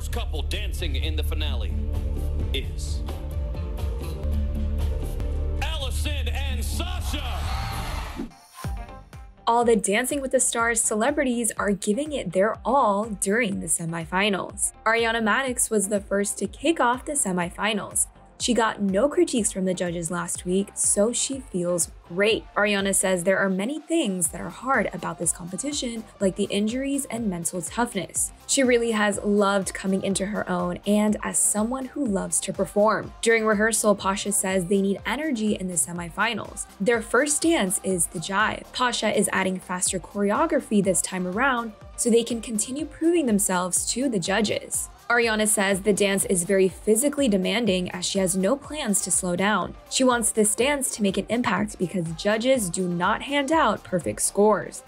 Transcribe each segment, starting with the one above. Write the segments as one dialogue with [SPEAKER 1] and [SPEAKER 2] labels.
[SPEAKER 1] first couple dancing in the finale is Alyson and Sasha.
[SPEAKER 2] All the Dancing with the Stars celebrities are giving it their all during the semifinals. Ariana Madix was the first to kick off the semifinals. She got no critiques from the judges last week, so she feels great. Ariana says there are many things that are hard about this competition, like the injuries and mental toughness. She really has loved coming into her own and as someone who loves to perform. During rehearsal, Pasha says they need energy in the semifinals. Their first dance is the jive. Pasha is adding faster choreography this time around so they can continue proving themselves to the judges. Ariana says the dance is very physically demanding as she has no plans to slow down. She wants this dance to make an impact because judges do not hand out perfect scores.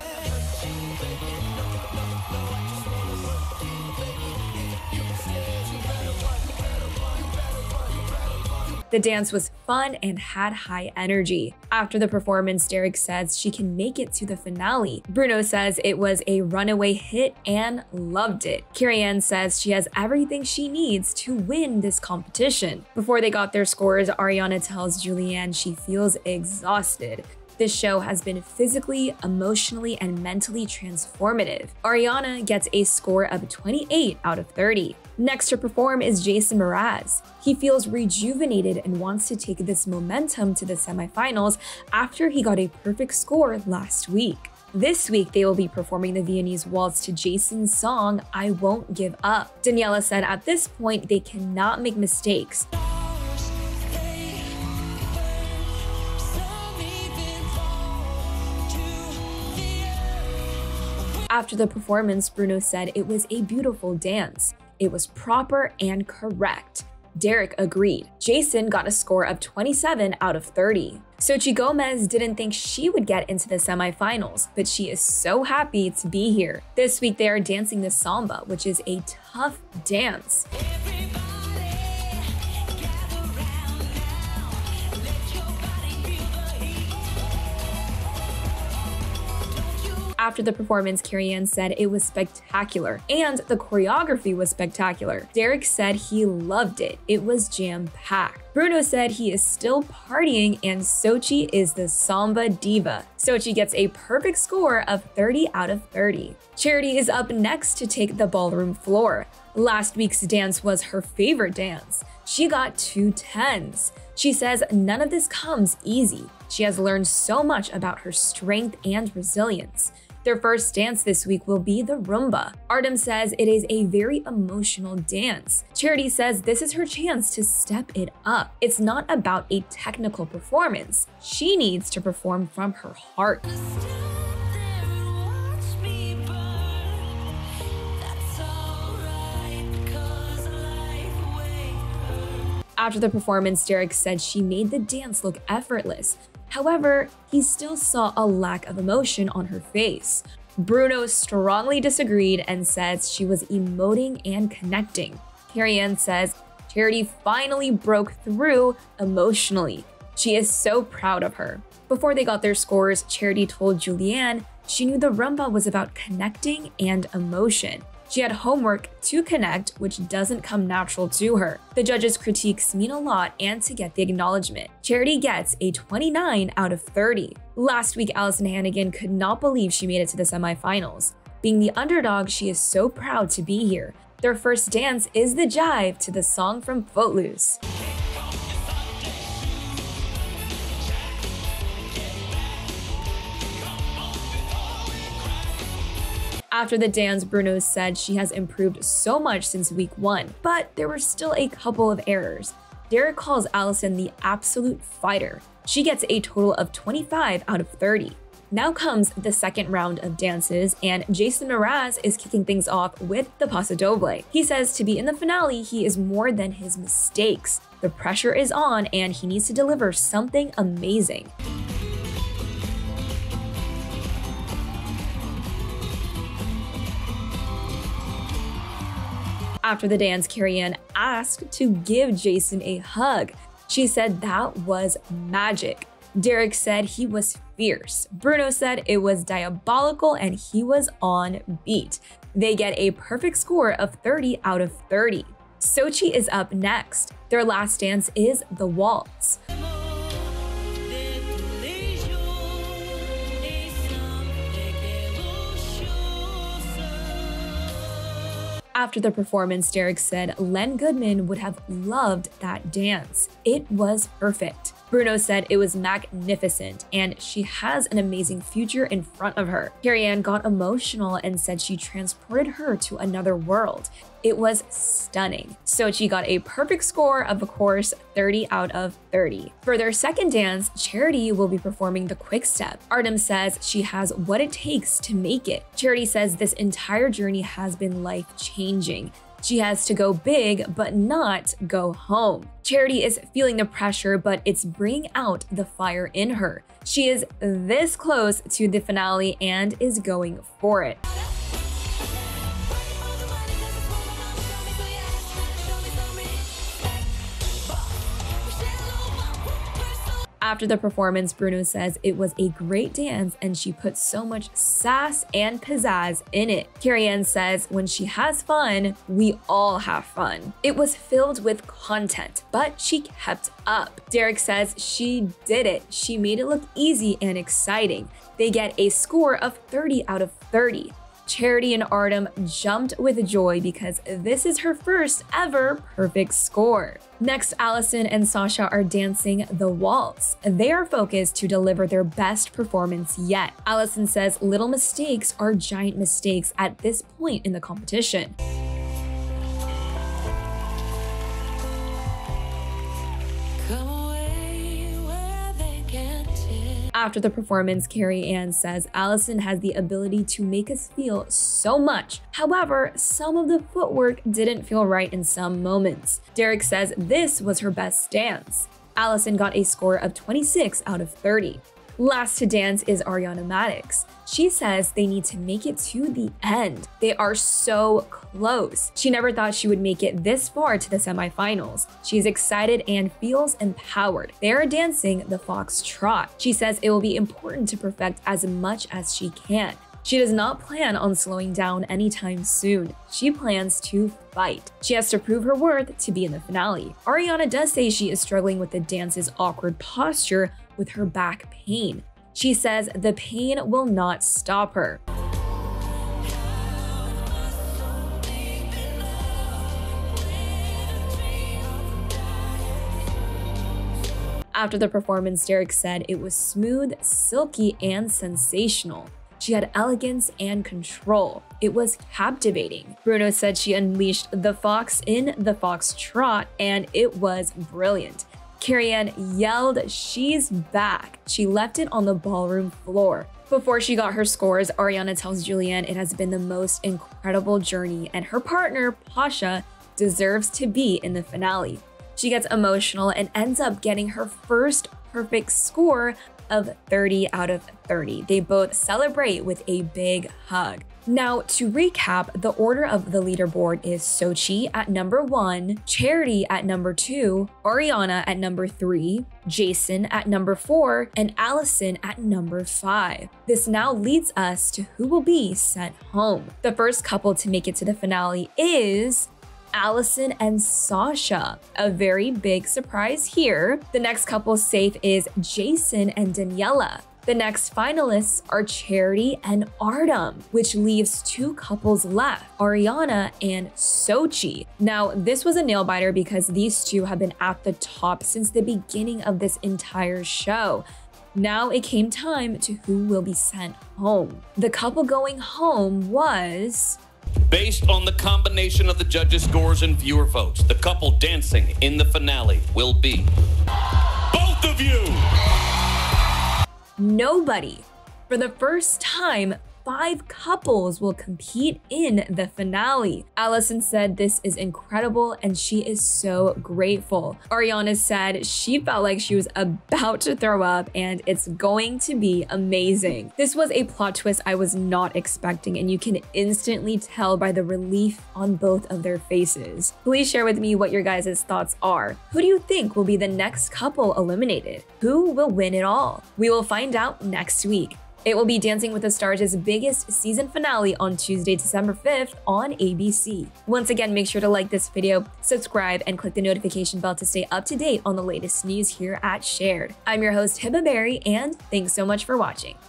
[SPEAKER 2] The dance was fun and had high energy. After the performance, Derek says she can make it to the finale. Bruno says it was a runaway hit and loved it. Carrie-Anne says she has everything she needs to win this competition. Before they got their scores, Ariana tells Julianne she feels exhausted. This show has been physically, emotionally, and mentally transformative. Ariana gets a score of 28 out of 30. Next to perform is Jason Mraz. He feels rejuvenated and wants to take this momentum to the semifinals after he got a perfect score last week. This week, they will be performing the Viennese waltz to Jason's song, I Won't Give Up. Daniela said at this point, they cannot make mistakes. After the performance, Bruno said it was a beautiful dance. It was proper and correct. Derek agreed. Jason got a score of 27 out of 30. Xochitl Gomez didn't think she would get into the semifinals, but she is so happy to be here. This week they are dancing the samba, which is a tough dance. After the performance, Carrie-Anne said it was spectacular, and the choreography was spectacular. Derek said he loved it. It was jam-packed. Bruno said he is still partying, and Xochitl is the samba diva. Xochitl gets a perfect score of 30 out of 30. Charity is up next to take the ballroom floor. Last week's dance was her favorite dance. She got 2 10s. She says none of this comes easy. She has learned so much about her strength and resilience. Their first dance this week will be the rumba. Artem says it is a very emotional dance. Charity says this is her chance to step it up. It's not about a technical performance. She needs to perform from her heart. After the performance, Derek said she made the dance look effortless. However, he still saw a lack of emotion on her face. Bruno strongly disagreed and says she was emoting and connecting. Carrie-Anne says Charity finally broke through emotionally. She is so proud of her. Before they got their scores, Charity told Julianne she knew the rumba was about connecting and emotion. She had homework to connect, which doesn't come natural to her. The judges' critiques mean a lot and to get the acknowledgement. Charity gets a 29 out of 30. Last week, Alyson Hannigan could not believe she made it to the semifinals. Being the underdog, she is so proud to be here. Their first dance is the jive to the song from Footloose. After the dance, Bruno said she has improved so much since week 1, but there were still a couple of errors. Derek calls Alyson the absolute fighter. She gets a total of 25 out of 30. Now comes the second round of dances, and Jason Mraz is kicking things off with the Paso Doble. He says to be in the finale, he is more than his mistakes. The pressure is on, and he needs to deliver something amazing. After the dance, Carrie-Anne asked to give Jason a hug. She said that was magic. Derek said he was fierce. Bruno said it was diabolical and he was on beat. They get a perfect score of 30 out of 30. Xochitl is up next. Their last dance is the waltz. After the performance, Derek said Len Goodman would have loved that dance. It was perfect. Bruno said it was magnificent and she has an amazing future in front of her. Carrie-Anne got emotional and said she transported her to another world. It was stunning. Xochitl got a perfect score of course, 30 out of 30. For their second dance, Charity will be performing the quick step. Artem says she has what it takes to make it. Charity says this entire journey has been life-changing. She has to go big, but not go home. Charity is feeling the pressure, but it's bringing out the fire in her. She is this close to the finale and is going for it. After the performance, Bruno says it was a great dance and she put so much sass and pizzazz in it. Carrie-Anne says when she has fun, we all have fun. It was filled with content, but she kept up. Derek says she did it. She made it look easy and exciting. They get a score of 30 out of 30. Charity and Artem jumped with joy because this is her first ever perfect score. Next, Alyson and Sasha are dancing the waltz. They are focused to deliver their best performance yet. Alyson says little mistakes are giant mistakes at this point in the competition. After the performance, Carrie-Anne says Alyson has the ability to make us feel so much. However, some of the footwork didn't feel right in some moments. Derek says this was her best dance. Alyson got a score of 26 out of 30. Last to dance is Ariana Madix. She says they need to make it to the end. They are so close. She never thought she would make it this far to the semifinals. She's excited and feels empowered. They are dancing the foxtrot. She says it will be important to perfect as much as she can. She does not plan on slowing down anytime soon. She plans to fight. She has to prove her worth to be in the finale. Ariana does say she is struggling with the dance's awkward posture with her back pain. She says the pain will not stop her. After the performance, Derek said it was smooth, silky, and sensational. She had elegance and control. It was captivating. Bruno said she unleashed the fox in the foxtrot, and it was brilliant. Carrie-Anne yelled, "She's back." She left it on the ballroom floor. Before she got her scores, Ariana tells Julianne it has been the most incredible journey and her partner, Pasha, deserves to be in the finale. She gets emotional and ends up getting her first perfect score of 30 out of 30. They both celebrate with a big hug. Now, to recap, the order of the leaderboard is Xochitl at number 1, Charity at number 2, Ariana at number 3, Jason at number 4, and Alyson at number 5. This now leads us to who will be sent home. The first couple to make it to the finale is Alyson and Sasha. A very big surprise here. The next couple safe is Jason and Daniela. The next finalists are Charity and Artem, which leaves 2 couples left, Ariana and Xochitl. Now, this was a nail-biter because these 2 have been at the top since the beginning of this entire show. Now it came time to who will be sent home. The couple going home was...
[SPEAKER 1] Based on the combination of the judges' scores and viewer votes, the couple dancing in the finale will be... both of you!
[SPEAKER 2] Nobody. For the first time, 5 couples will compete in the finale. Alyson said this is incredible and she is so grateful. Ariana said she felt like she was about to throw up and it's going to be amazing. This was a plot twist I was not expecting and you can instantly tell by the relief on both of their faces. Please share with me what your guys' thoughts are. Who do you think will be the next couple eliminated? Who will win it all? We will find out next week. It will be Dancing with the Stars' biggest season finale on Tuesday, December 5th on ABC. Once again, make sure to like this video, subscribe, and click the notification bell to stay up to date on the latest news here at Shared. I'm your host, Hiba Berry, and thanks so much for watching.